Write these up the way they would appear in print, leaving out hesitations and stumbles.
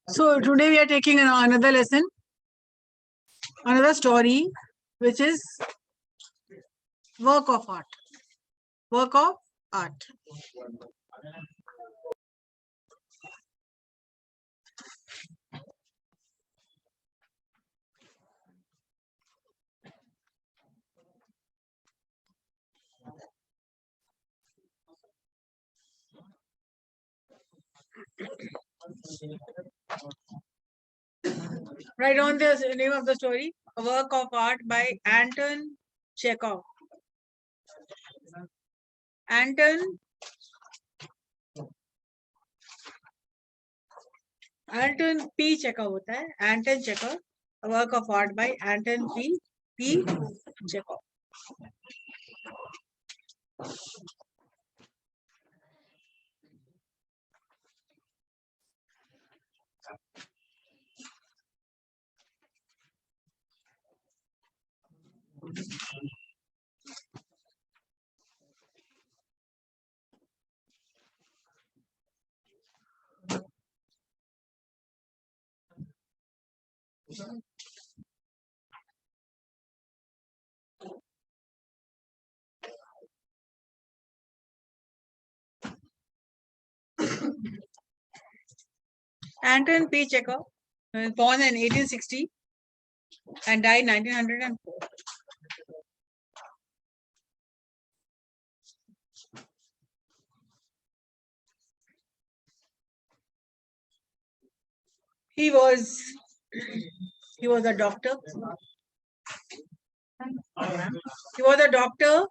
So today we are taking another lesson, another story, which is work of art. Work of art. Write on the name of the story, a work of art by Anton Chekhov. Anton P. Chekhov होता है, Anton Chekhov, a work of art by Anton P. Chekhov. Anton P. Chekhov was born in 1860 and died in 1904. He was a doctor. He was a doctor.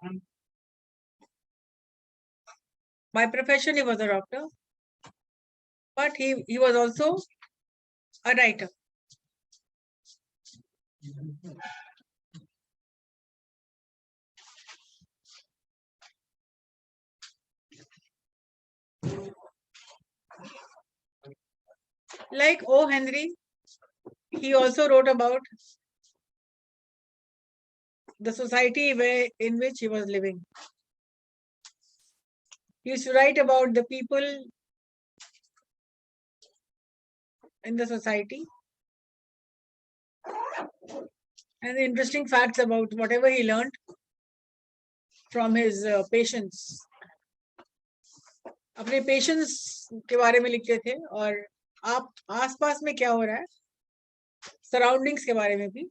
By profession, he was a doctor. But he was also a writer. Like O. Henry, he also wrote about the society in which he was living. He used to write about the people in the society and the interesting facts about whatever he learned from his patients. अपने patients के बारे में लिखते थे और आप आसपास में क्या हो रहा है, सराउंडिंग्स के बारे में भी,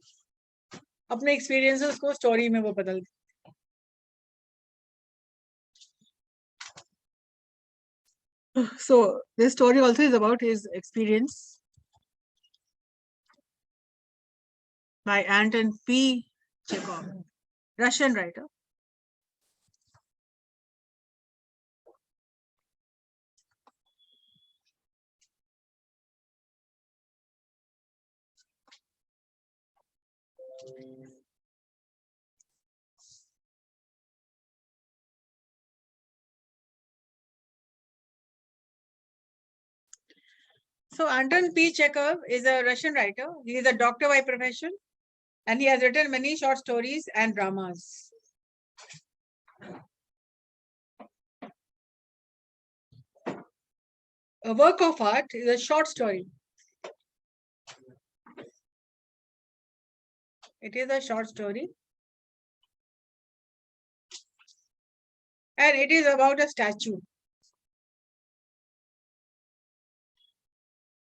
अपने एक्सपीरियंसेस को स्टोरी में वो बदलते. So this story also is about his experience by Anton P. Chekhov, Russian writer. So Anton P. Chekhov is a Russian writer. He is a doctor by profession and he has written many short stories and dramas. A work of art is a short story. It is a short story. And it is about a statue.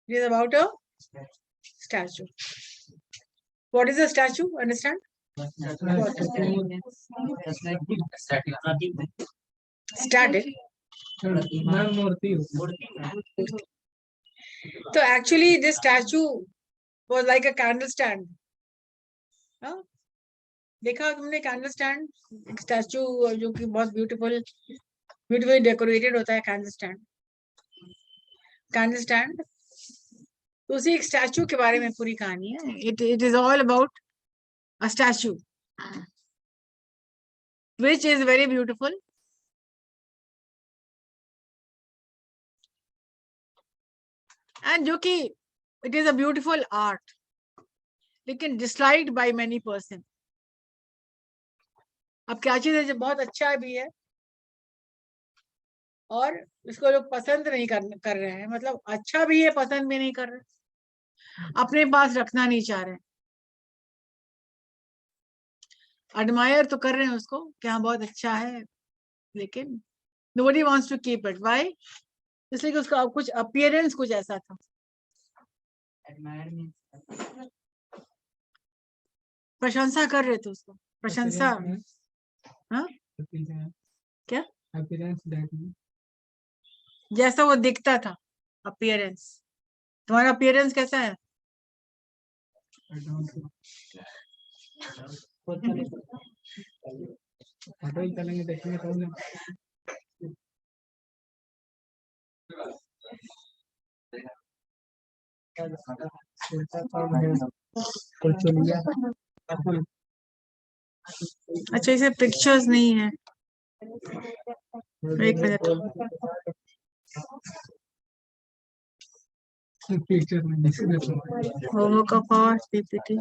It is about a statue. What is a statue? Understand? Static. So actually this statue was like a candle stand. Huh? देखा तुमने candle stand, statue जो कि बहुत beautifully decorated होता है candle stand. तो उसी एक स्टैचू के बारे में पूरी कहानी है. It is all about a statue which is very beautiful. And जो कि it is a beautiful art, लेकिन disliked by many person. अब क्या चीज है जो बहुत अच्छा भी है और इसको लोग पसंद नहीं कर रहे हैं, मतलब अच्छा भी है, पसंद भी नहीं कर रहे, अपने पास रखना नहीं चाह रहे। एडमायर तो कर रहे हैं उसको कि हाँ बहुत अच्छा है, लेकिन nobody wants to keep it. Why? इसलिए कि उसका कुछ अपीयरेंस कुछ ऐसा था। प्रशंसा कर रहे थे उसको, प्रशंसा। हाँ क्या? जैसा वो दिखता था, अपीयरेंस। तुम्हारा अपीयरेंस कैसा है? अच्छा, इसे पिक्चर्स नहीं है, एक मिनट। होमवर्क का part PPT.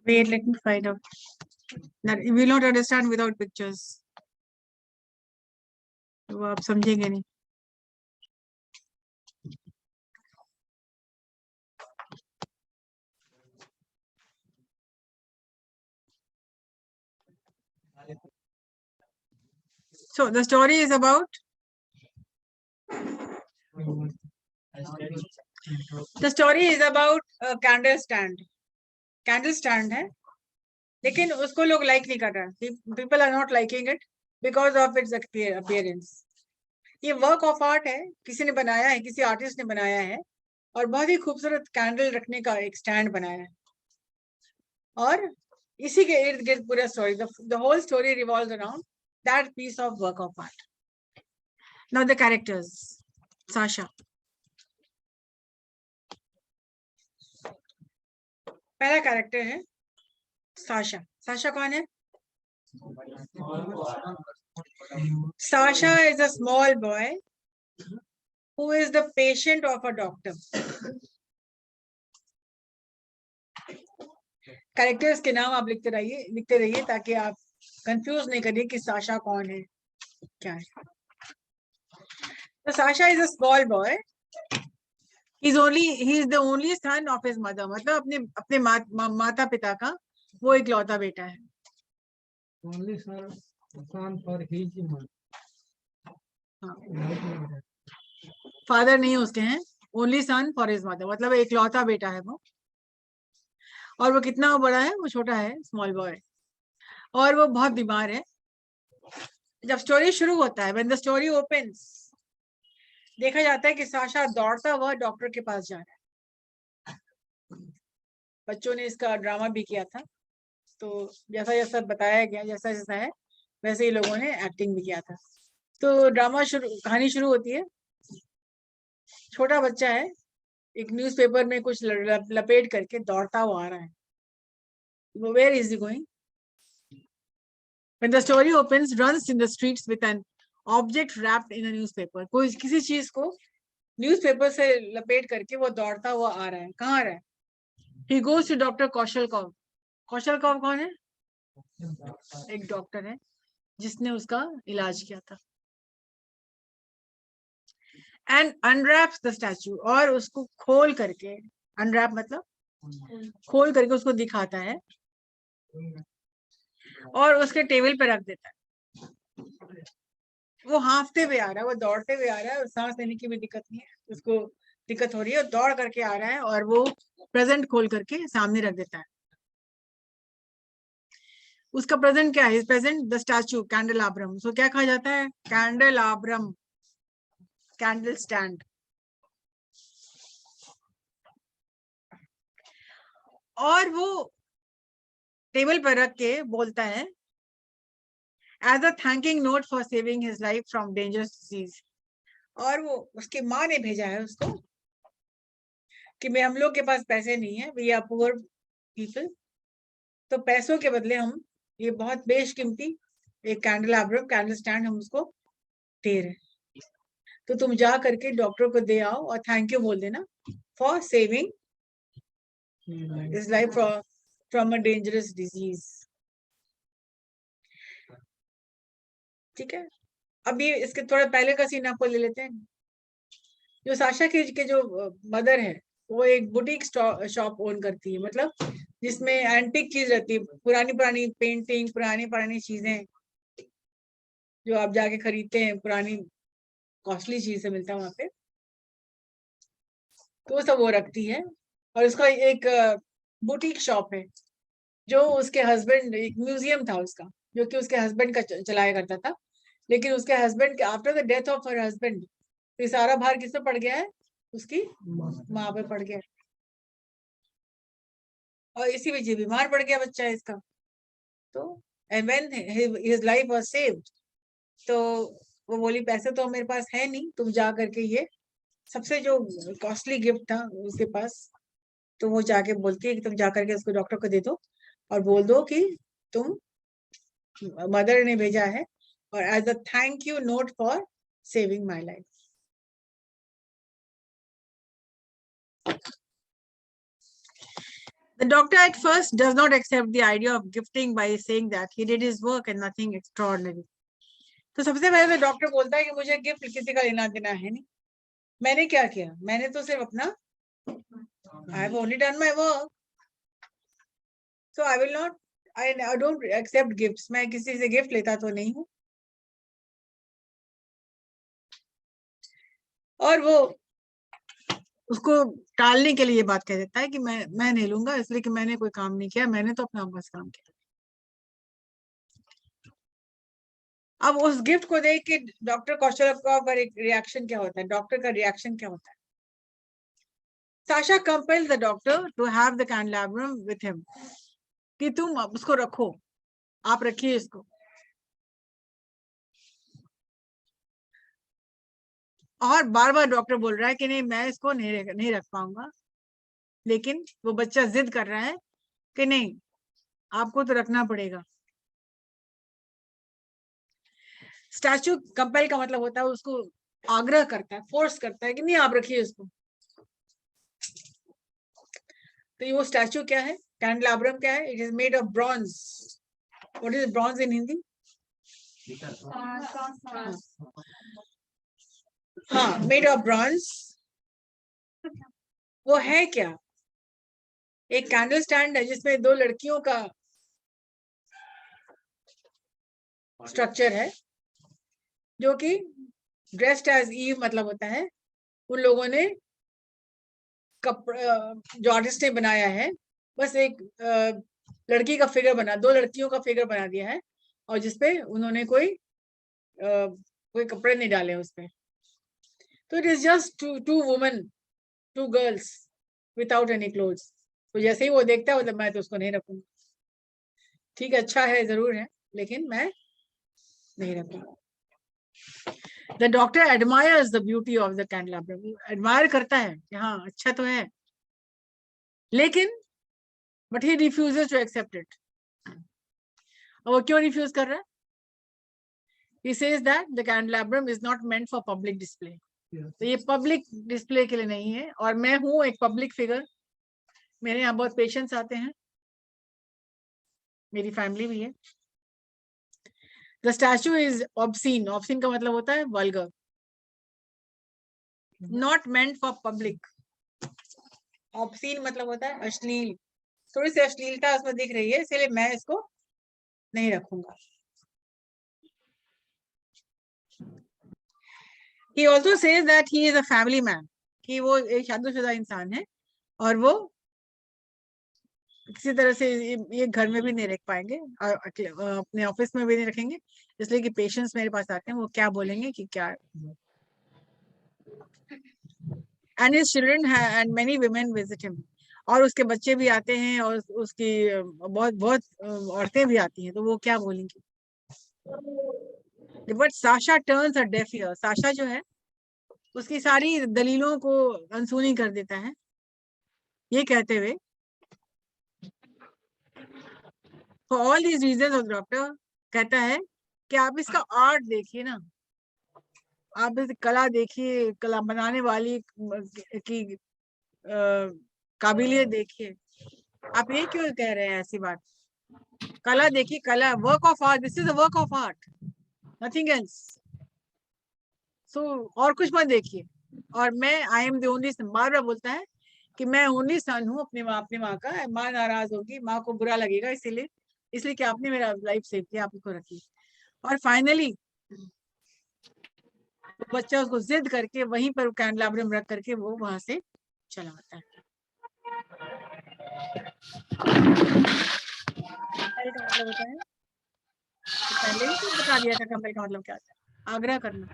Wait, let me find out. That you will not understand without pictures. वो आप समझेंगे नहीं। So the story is about a candle stand. Candle stand है, लेकिन उसको लोग लाइक नहीं कर रहे। People are not liking it because of its appearance. ये वर्क ऑफ आर्ट है, किसी ने बनाया है, किसी आर्टिस्ट ने बनाया है, और बहुत ही खूबसूरत कैंडल रखने का एक स्टैंड बनाया है, और इसी के इर्द गिर्द पूरा story, the whole story revolves around that piece of work of art. Now the characters. Sasha, पहला कैरेक्टर है साशा. साशा कौन है? Sasha is a small boy who is the patient of a doctor. Characters के नाम आप लिखते रहिए ताकि आप कंफ्यूज नहीं करिए कि साशा कौन है, क्या है. तो Sasha is a small boy. he is the only son of his mother. मतलब अपने माता पिता का वो इकलौता बेटा है. Only son for his mother. Father नहीं उसके हैं. Only son for his mother, मतलब इकलौता बेटा है वो. और वो कितना बड़ा है? वो छोटा है, स्मॉल बॉय, और वो बहुत बीमार है. जब स्टोरी शुरू होता है, व्हेन द स्टोरी ओपन्स, देखा जाता है कि साशा दौड़ता हुआ डॉक्टर के पास जा रहा है. बच्चों ने इसका ड्रामा भी किया था, तो जैसा जैसा बताया गया, जैसा जैसा है वैसे ही लोगों ने एक्टिंग भी किया था. तो कहानी शुरू होती है. छोटा बच्चा है, एक न्यूज़पेपर में कुछ लपेट करके दौड़ता हुआ आ रहा है. Where is he going? When the story opens, runs in the streets with an object wrapped in a newspaper. कोई किसी चीज को न्यूज़पेपर से लपेट करके वो दौड़ता हुआ आ रहा है. कहाँ आ रहा है? He goes to Dr. Kaushalkov. Kaushalkov कौन है? एक डॉक्टर है जिसने उसका इलाज किया था. And unwraps the statue, और उसको खोल करके, unwrap मतलब खोल करके उसको दिखाता है और उसके टेबल पे रख देता है। वो हाँफते हुए आ रहा है, वो दौड़ते हुए आ रहा है, और सांस लेने की भी दिक्कत नहीं है उसको, दिक्कत हो रही है, दौड़ करके आ रहा है और वो प्रेजेंट खोल करके सामने रख देता है। उसका प्रेजेंट क्या है? Present the statue candelabrum. So क्या कहा जाता है? Candelabrum, candle stand. और वो टेबल पर रख के बोलता है, as a thanking note for saving his life from dangerous disease. और वो उसकी माँ ने भेजा है उसको कि मैं, हम लोग के पास पैसे नहीं है, वी आर पुअर पीपल, तो पैसों के बदले हम ये बहुत बेशकीमती एक कैंडलआब्रम, कैंडल स्टैंड हम उसको दे रहे हैं। तो तुम जा करके डॉक्टर को दे आओ और थैंक यू बोल देना for saving his life from a dangerous disease. ठीक है, अब ये इसके थोड़ा पहले का सीन आपको ले लेते हैं। जो साशा के जो मदर है, वो एक बुटीक शॉप ओन करती है, मतलब जिसमें एंटिक चीज रहती है, पुरानी पुरानी पेंटिंग, पुरानी पुरानी चीजें जो आप जाके खरीदते हैं, पुरानी कॉस्टली चीज से मिलता है वहां पे, तो वो सब वो रखती है। और उसका एक बुटीक शॉप है जो उसके हस्बैंड, एक म्यूजियम था उसका जो कि उसके हस्बैंड का चलाया करता था, लेकिन उसके हस्बैंड के after the death of her husband, तो ये सारा भार किस पे पड़ गया है? उसकी माँ पे पड़ गया, और इसी वजह बीमार पड़ गया बच्चा इसका। तो and when his life was saved, तो वो बोली पैसे तो मेरे पास है नहीं, तुम जा करके ये सबसे जो कॉस्टली गिफ्ट था उसके पास, तो वो जाके बोलती है कि तुम जा करके उसको डॉक्टर को दे दो और बोल दो कि तुम, मदर ने भेजा है, और as a thank you note for saving my life. The doctor at first does not accept the idea of gifting by saying that he did his work and nothing extraordinary. तो सबसे पहले तो doctor बोलता है कि मुझे gift किसी का लेना देना है नहीं, मैंने क्या किया, मैंने तो सिर्फ अपना, I have only done my work, so I will not, I don't accept gifts, मैं किसी से गिफ्ट लेता तो नहीं हूँ। और वो उसको टालने के लिए बात कह देता है कि मैं नहीं लूंगा, इसलिए कि मैंने कोई काम नहीं किया, मैंने तो अपना बस काम किया। अब उस गिफ्ट को देख के डॉक्टर कौशल का रिएक्शन क्या होता है, डॉक्टर का रिएक्शन क्या होता है? Sasha compelled the doctor to have the candelabrum with him, कि तुम उसको रखो, आप रखिए इसको। और बार बार डॉक्टर बोल रहा है कि नहीं मैं इसको नहीं रख पाऊंगा, लेकिन वो बच्चा जिद कर रहा है कि नहीं आपको तो रखना पड़ेगा। स्टैचू कंपेल का मतलब होता है उसको आग्रह करता है, फोर्स करता है कि नहीं आप रखिए इसको। तो ये वो स्टैचू क्या है, कैंडलआब्रम क्या है? It is made of bronze. What is bronze in Hindi? हाँ, मेड ऑफ ब्रॉन्ज। वो है क्या? एक कैंडल स्टैंड है जिसमें दो लड़कियों का स्ट्रक्चर है, जो कि ड्रेस्ड एज ईव, मतलब होता है उन लोगों ने जो आर्टिस्ट ने बनाया है, बस एक लड़की का फिगर बना, दो लड़कियों का फिगर बना दिया है, और जिसपे उन्होंने कोई कपड़े नहीं डाले उसपे। तो it is just two women, two girls without any clothes. तो जैसे ही वो देखता है मतलब मैं तो उसको नहीं रखूंगा, ठीक है अच्छा है जरूर है, लेकिन मैं नहीं रखूंगा। The doctor admires the beauty of the candelabrum. Admire करता है कि हाँ अच्छा तो है, लेकिन but he refuses to accept it. और वो क्यों रिफ्यूज कर रहा है? He says that the candelabrum is not meant for public display. तो ये पब्लिक डिस्प्ले के लिए नहीं है, और मैं हूं एक पब्लिक फिगर, मेरे यहाँ बहुत पेशेंट्स आते हैं, मेरी फैमिली भी है। The statue is obscene. Obscene का मतलब होता है vulgar. Not meant for public. Obscene मतलब होता है अश्लील, थोड़ी सी अश्लीलता उसमें दिख रही है, इसलिए मैं इसको नहीं रखूंगा। He also says that he is a family man, कि वो एक शादीशुदा इंसान है और वो किसी तरह से ये घर में भी नहीं रख पाएंगे और अपने ऑफिस में भी नहीं रखेंगे, इसलिए कि पेशेंट्स मेरे पास आते हैं, वो क्या बोलेंगे कि क्या। And his children and many women visit him, और उसके बच्चे भी आते हैं और उसकी बहुत बहुत औरतें भी आती हैं, तो वो क्या बोलेंगी। But Sasha turns a deaf ear, Sasha जो है उसकी सारी दलीलों को अनसुनी कर देता है, ये कहते हुए for all these reasons doctor कहता है कि आप इसका आर्ट देखिए ना, आप इस कला देखिए, कला बनाने वाली की काबिलियत देखिए। आप ये क्यों कह रहे हैं ऐसी बात। कला देखिए, कला, work of art, this is a work of art, nothing else. So और कुछ मत देखिए। और मैं I am the only son, बार बार बोलता है कि मैं ओनली सन हूँ अपनी माँ का, माँ नाराज होगी, माँ को बुरा लगेगा, इसलिए कि आपने मेरा लाइफ सेव किया, आप उसको रखिए। और फाइनली तो बच्चा उसको जिद करके वहीं पर कैंडलाब्रम रख करके वो वहां से चला आता है। कंपेल का मतलब होता है, पहले ही तो बता दिया था कंपेल का मतलब क्या होता है, आग्रह करना।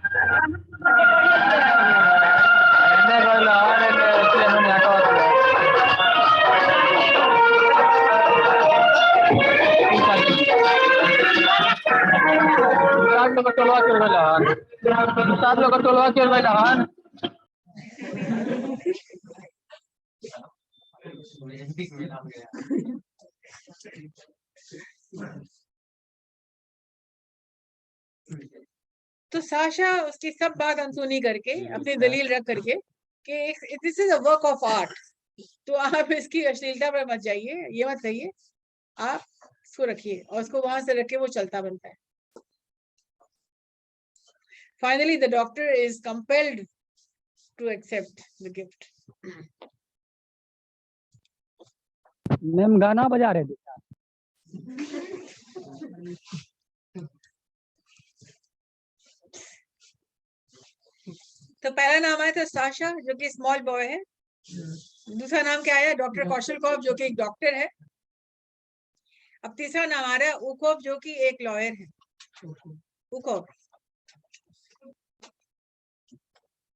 तो साशा उसकी सब बात अनसुनी करके, अपनी दलील रख करके कि this is a work of art, तो आप इसकी अश्लीलता पर मत जाइए, ये मत कहिए, आप इसको रखिए, और उसको वहां से रख के वो चलता बनता है। Finally, the doctor is compelled to accept the gift. Ma'am गाना बजा रहे थे। तो पहला नाम आया था साशा, जो कि स्मॉल बॉय है। दूसरा नाम क्या आया, डॉक्टर कौशलकोव, जो कि एक डॉक्टर है। अब तीसरा नाम आ रहा है उकोव, जो कि एक लॉयर है। उकोव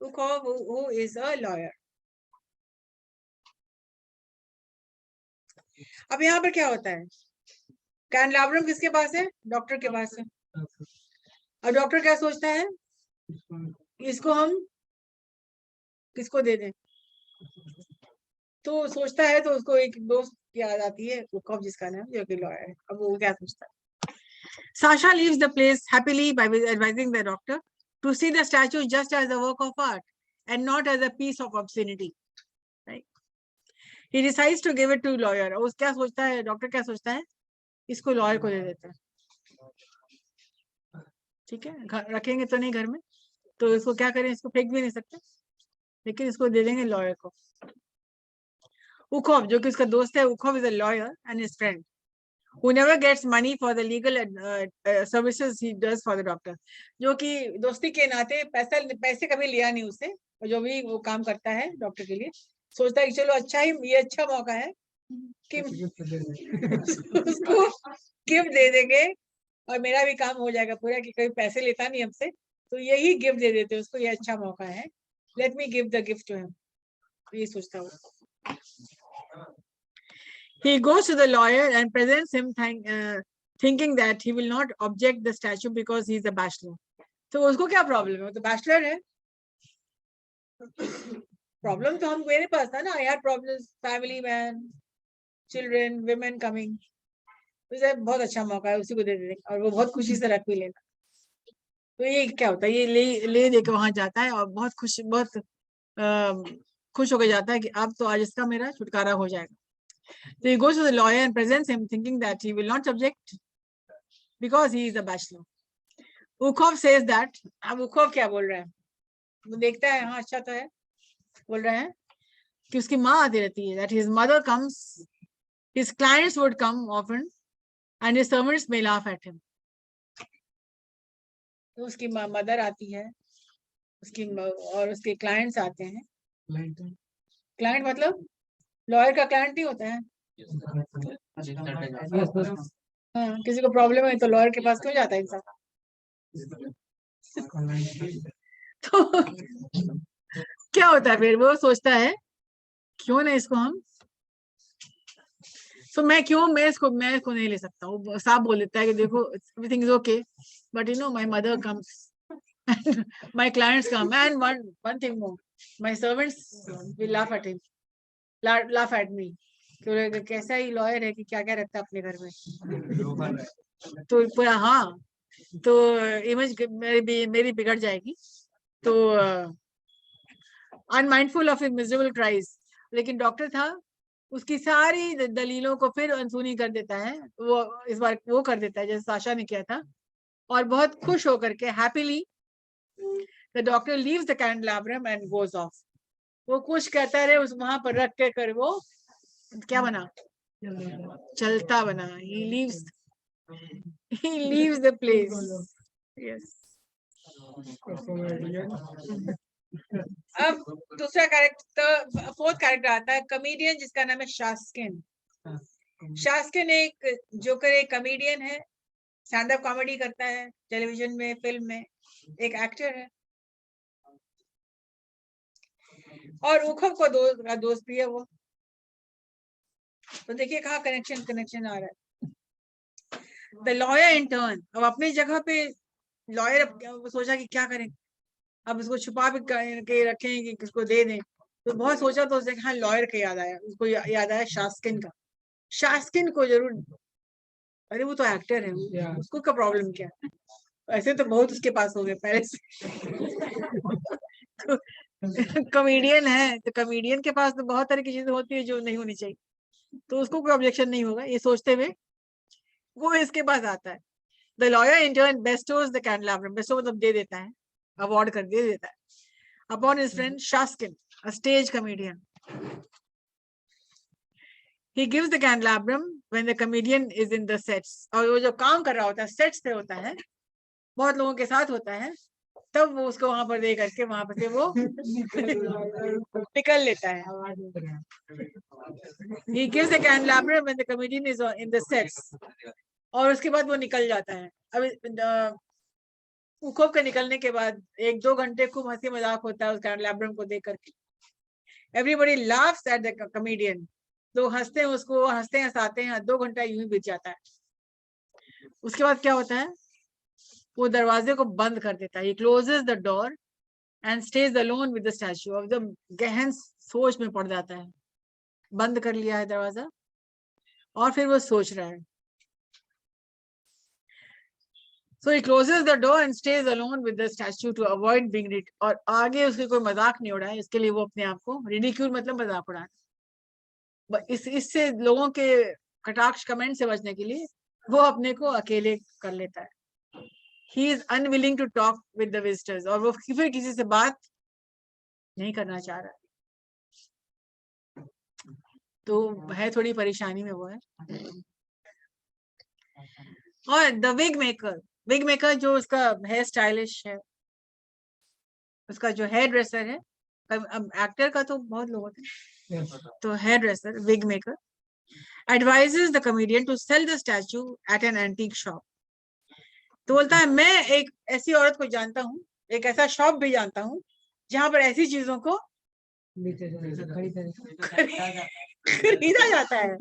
who is a lawyer. अब यहाँ पर क्या होता है, कैंडलाब्रम किसके पास है, डॉक्टर के पास है। और डॉक्टर क्या सोचता है, इसको हम किसको दे दें, तो सोचता है, तो उसको एक दोस्त की याद आती है, उकोव जिसका नाम, जो कि लॉयर है। अब वो क्या सोचता है, Sasha leaves the place happily by advising the doctor to see the statue just as a work of art and not as a piece of obscenity. Right? He decides to give it to lawyer. उस क्या सोचता है, doctor क्या सोचता है, इसको lawyer को दे देता है। ठीक है, रखेंगे तो नहीं घर में, तो इसको क्या करें, इसको फेंक भी नहीं सकते, लेकिन इसको दे देंगे लॉयर को। उकोव, जो कि उसका दोस्त है, उकोव is a lawyer and his friend who never gets money for the legal services he does for the doctor. जो कि दोस्ती के नाते पैसे कभी लिया नहीं उससे, और जो भी वो काम करता है डॉक्टर के लिए, सोचता है कि चलो अच्छा ही, ये अच्छा मौका है कि उसको गिफ्ट दे देंगे और मेरा भी काम हो जाएगा पूरा, कि कोई पैसे लेता नहीं हमसे, तो यही गिफ्ट दे देते उसको, ये अच्छा मौका है, let me give the gift to him, ये सोचता हूँ। He goes to the lawyer and presents him thinking that he will not object the statue because he is a bachelor. तो उसको क्या प्रॉब्लम है, वो तो बैचलर है। प्रॉब्लम तो हम मेरे पास था ना, I had problems, family man, children, women coming, तो बहुत अच्छा मौका है, उसी को दे देंगे और वो बहुत खुशी से रख भी लेगा। तो ये क्या होता है, ये ले दे के वहां जाता है और बहुत खुश होकर जाता है कि अब तो आज इसका मेरा छुटकारा हो जाएगा। So he goes to the lawyer and presents him thinking that he will not object because he is a bachelor. Ukhov says that, अब उखोव क्या बोल रहा है, वो देखता है, हाँ अच्छा तो है, बोल रहा है कि उसकी माँ आती रहती है, that his mother comes, his clients would come often and his servants may laugh at him. तो उसकी मदर आती है, और उसके क्लाइंट्स आते हैं। क्लाइंट मतलब लॉयर का क्लाइंट नहीं होता है। हाँ, किसी को प्रॉब्लम है तो लॉयर के पास क्यों जाता है इंसान? तो क्या होता है फिर? वो सोचता है क्यों ना इसको हम मैं इसको नहीं ले सकता। वो साफ बोल देता है कि देखो everything is okay, but you know my mother comes, my clients come, and one thing more, my servants will laugh at him, laugh at me, क्योंकि कैसा ही लॉयर है कि क्या क्या रखता है अपने घर में। तो पूरा हाँ, तो इमेज मेरी बिगड़ जाएगी। तो अनमाइंडफुल ऑफ मिजरेबल क्राइज। लेकिन डॉक्टर था, उसकी सारी दलीलों को फिर अनसुनी कर देता है। वो इस बार वो कर देता है जैसे साशा ने किया था, और बहुत खुश होकर के happily the doctor leaves the candelabrum and goes off. वो कुछ कहता है उस वहां पर रख के कर वो क्या बना, चलता बना। he leaves the place. Yes. अब दूसरा कैरेक्टर, फोर्थ कैरेक्टर आता है, कमेडियन, जिसका नाम है शास्किन। शास्किन एक जोकर, एक कमेडियन है, स्टैंड अप कॉमेडी करता है टेलीविजन में, फिल्म में, एक एक्टर है, और उखब को दोस्त भी है वो। तो देखिए कहाँ कनेक्शन आ रहा है। द लॉयर इन टर्न, अब अपनी जगह पे लॉयर सोचा कि क्या करें, अब इसको छुपा भी के रखें कि किसको दे दें। तो बहुत सोचा, तो उसने कहा लॉयर का याद आया, उसको याद आया शास्किन का। शास्किन को जरूर, अरे वो तो एक्टर है, उसको क्या प्रॉब्लम क्या, ऐसे तो बहुत उसके पास हो गए पहले से। तो कॉमेडियन है, तो कॉमेडियन के पास तो बहुत तरह की चीजें होती है जो नहीं होनी चाहिए, तो उसको कोई ऑब्जेक्शन नहीं होगा, ये सोचते हुए वो इसके पास आता है। The lawyer in turn bestows the candelabrum, bestow मतलब दे देता है, अवार्ड कर दे देता है, upon his friend Shashkin, a stage comedian. He gives the candelabrum when the comedian is in the sets, और वो जो काम कर रहा होता है सेट्स पे होता है, बहुत लोगों के साथ होता है, तब वो उसको वहां पर दे करके वहां पर से वो निकल लेता है। He gives the candelabrum when the comedian is in the sets, और उसके बाद वो निकल जाता है। अब उखोब के निकलने के बाद 1-2 घंटे खूब हंसी मजाक होता है उस कैंडेलाब्रम को देख करके। Everybody laughs at the comedian, लोग हंसते हैं उसको, हंसते हंसाते हैं, 2 घंटा यूं ही बीत जाता है। उसके बाद क्या होता है, वो दरवाजे को बंद कर देता है। He closes the door and stays alone with the statue। अब जब गहन सोच में पड़ जाता है, बंद कर लिया है दरवाजा और फिर वो सोच रहा है। So he closes the door and stays alone with the statue to avoid being ridiculed। और आगे उसके कोई मजाक नहीं उड़ाए, इसके लिए वो अपने आप को रिडिक्यूल मतलब मजाक उड़ाए, इससे लोगों के कटाक्ष कमेंट से बचने के लिए वो अपने को अकेले कर लेता है। He is unwilling to talk with the visitors, और वो फिर किसी से बात नहीं करना चाह रहा, तो है थोड़ी परेशानी में वो है। और द विग मेकर जो उसका हेयर स्टाइलिश है, उसका जो हेयर ड्रेसर है, अब एक्टर का तो बहुत लोग होते हैं, तो hairdresser wig maker advises the comedian to sell the statue at an antique shop। तो बोलता है मैं एक ऐसी औरत को जानता हूँ, एक ऐसा शॉप भी जानता हूँ जहां पर ऐसी चीजों को खरीदा जाता है।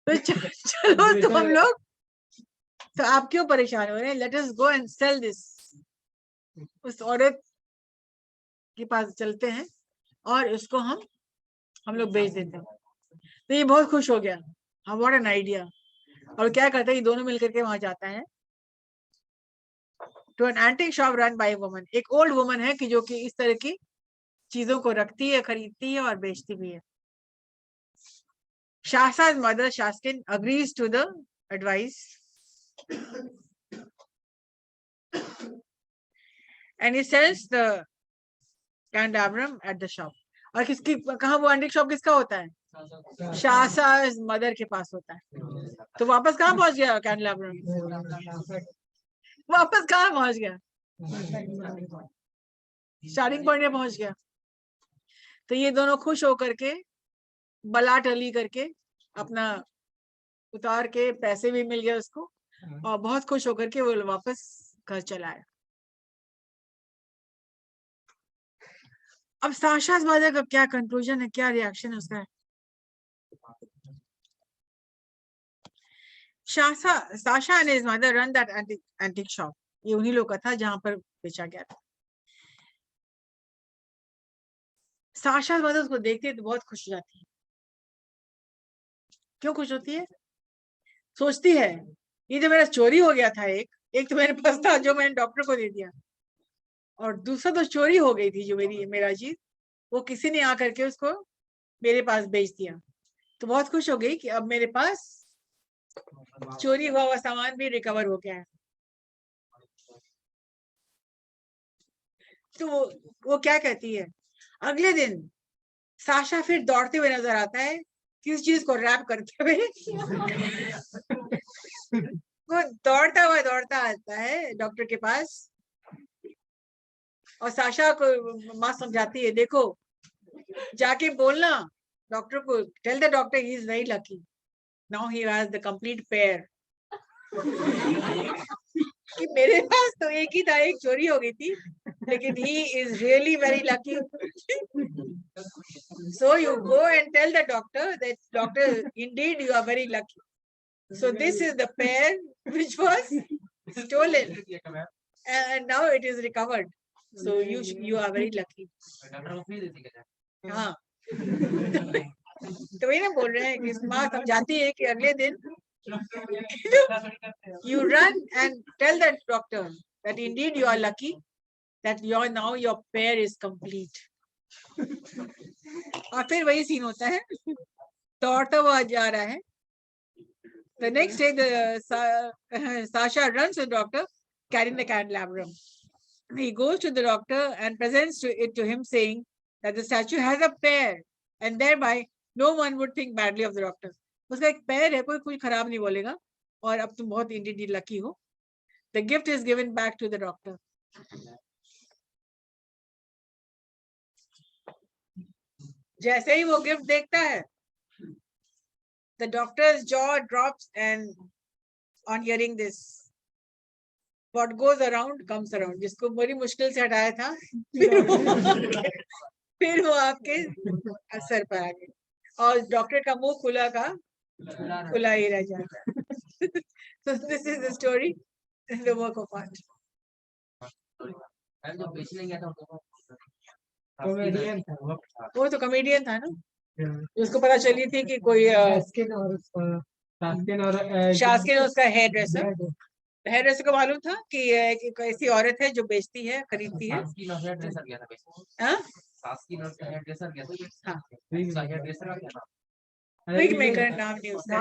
तो चलो तो हम लोग, तो आप क्यों परेशान हो रहे हैं, let us go and sell this. उस औरत के पास चलते हैं और उसको हम लोग बेच देते हैं। तो ये बहुत खुश हो गया, हाँ व्हाट एन आइडिया। और क्या करते हैं, ये दोनों मिलकर के वहां जाता है to an antique shop run by woman. एक ओल्ड वुमन है कि जो कि इस तरह की चीजों को रखती है, खरीदती है और बेचती भी है। Shahza's mother Shaskin agrees to the advice and he sells the candelabrum at the shop। और किसकी, कहाँ वो एंटीक शॉप किसका होता है, शासा's मदर के पास होता है। तो वापस कहाँ पहुंच गया कैंडलाब्रम? वापस कहाँ पहुंच गया? स्टार्टिंग पॉइंट में पहुंच गया। तो ये दोनों खुश होकर के बला टली करके अपना उतार के पैसे भी मिल गए उसको, और बहुत खुश होकर के वो वापस घर चला आया। अब साशा's मदर का क्या कंक्लूजन है, क्या रिएक्शन है उसका? Sasha and his mother run that antique shop. ये उन्हीं लोग का था जहां पर बेचा गया था। Sasha's mother उसको देखती है तो बहुत खुश हो जाती है। क्यों खुश होती है? सोचती है ये जो मेरा चोरी हो गया था, एक तो मेरे पास था जो मैंने डॉक्टर को दे दिया, और दूसरा तो चोरी हो गई थी जो मेरा चीज, वो किसी ने आकर के उसको मेरे पास बेच दिया। तो बहुत खुश हो गई कि अब मेरे पास चोरी हुआ सामान भी रिकवर हो गया है। तो वो क्या कहती है? अगले दिन साशा फिर दौड़ते हुए नजर आता है, किस चीज को रैप करते हुए। वो दौड़ता आता है डॉक्टर के पास, और साशा को माँ समझाती है, देखो जाके बोलना डॉक्टर को, tell the doctor he is very lucky, now he has the complete pair. कि मेरे पास तो एक ही था, एक चोरी हो गई थी, लेकिन he is really very lucky. So you go and tell the doctor that, doctor, indeed you are very lucky. So this is the pair which was stolen, and now it is recovered. So you are very lucky. हाँ, तो वही ना बोल रहे हैं कि माँ समझाती है कि अगले दिन you run and tell that doctor that indeed you are lucky, that now your pair is complete. और फिर वही सीन होता है, दौड़ता हुआ जा रहा है। The next day, Sasha runs to the doctor carrying the candelabrum. He goes to the doctor and presents it to him, saying that the statue has a pair, and thereby no one would think badly of the doctor. उसका एक पैर है, कोई कुछ खराब नहीं बोलेगा, और अब तुम बहुत indeed lucky हो. The gift is given back to the doctor. जैसे ही वो गिफ्ट देखता है, the doctor's jaw drops, and on hearing this, what goes around comes around. जिसको बड़ी मुश्किल से हटाया था, फिर वो आपके असर पर आ गए, और डॉक्टर का मुंह खुला ही रह जाता है। So this is the story, the work of art. वो तो कॉमेडियन था ना, उसको पता चली थी कि कोई शास्किन उसका हेयर ड्रेसर को मालूम था कि एक ऐसी औरत है जो बेचती है, खरीदती है। विग मेकर नाम नहीं उसका।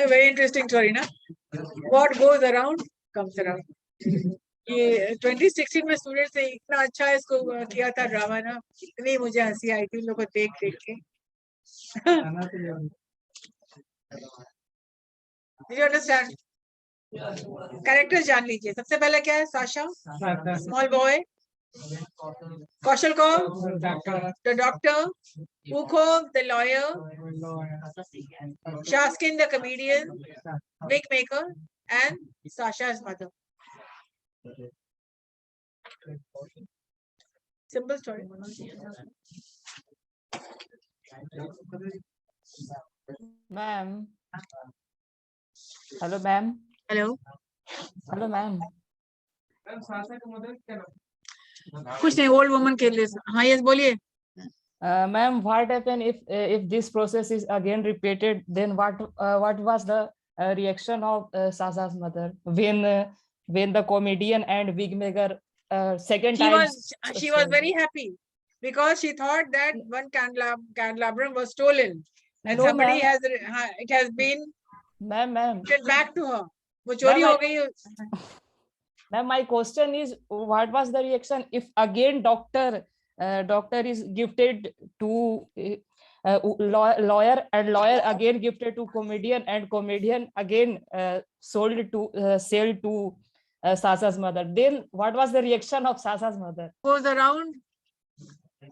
वेरी इंटरेस्टिंग स्टोरी ना, what goes around comes around. ये 2016 में स्टूडेंट से इतना अच्छा इसको किया था ड्रामा ना, इतनी मुझे हंसी आई थी लोगों को देख के। Did you understand? कैरेक्टर्स जान लीजिए। सबसे पहले क्या है? Sasha small boy, Kaushal Kaur the doctor, Uko the lawyer, Shaskin the comedian, wig maker, and Sasha's mother. Simple story. Ma'am. Hello, ma'am. Hello. Hello, ma'am. कुछ नहीं, ओल्ड वुमन के लिए। हाँ, यस बोलिए। Ma'am, what happened if this process is again repeated? Then what was the reaction of Sasha's mother when the comedian and wig maker second time? She was very happy because she thought that one candelabrum was stolen, and No, somebody ma'am. it has been Ma'am. get back to her. वो चोरी हो गई। Ma'am, my question is, what was the reaction if again doctor doctor is gifted to lawyer, and lawyer again gifted to comedian, and comedian again sold to sell to Sasa's mother. Then what was the reaction of Sasa's mother? Goes around.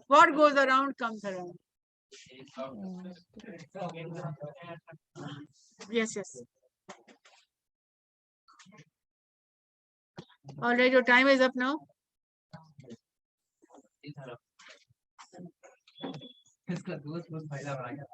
What goes around comes around. Yes, yes. All right, your time is up now. इसका दोस्त बहुत फायदा